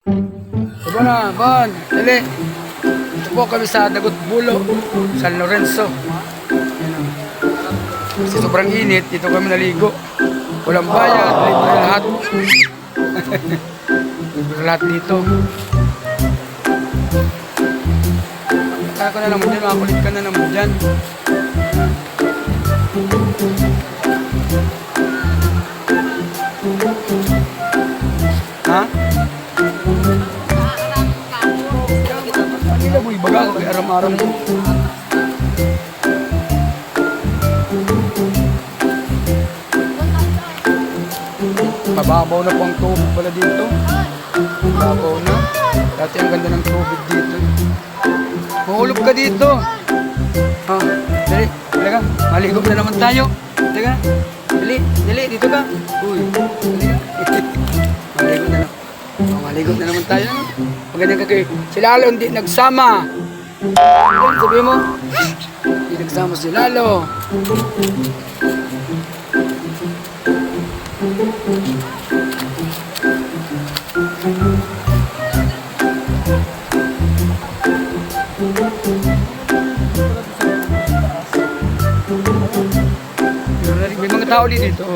Diba na, Bon, dali. Ito po kami sa Dagot Bulo, San Lorenzo. Ayan o. Kasi sobrang init, dito kami naligo. Walang bayad, libre lahat. Libre lahat dito. Kaya ka na naman dyan, makakulit ka na naman dyan. Ha? Kanila mo ibaga ko kay aram-aram mo. Mababaw na po ang tubig pala dito. Mababaw na. Dati ang ganda ng tubig dito. Mahulog ka dito. Oh, dali. Dali ka. Maligo na naman tayo. Dali ka. Dali. Dali. Dito ka. Uy. Dali ka. Maligo na naman. Oh, maligo na naman tayo. Pag ganyan ka kay si Lalo hindi nagsama. Sabi mo. Hindi nagsama si Lalo. May mga tao dito.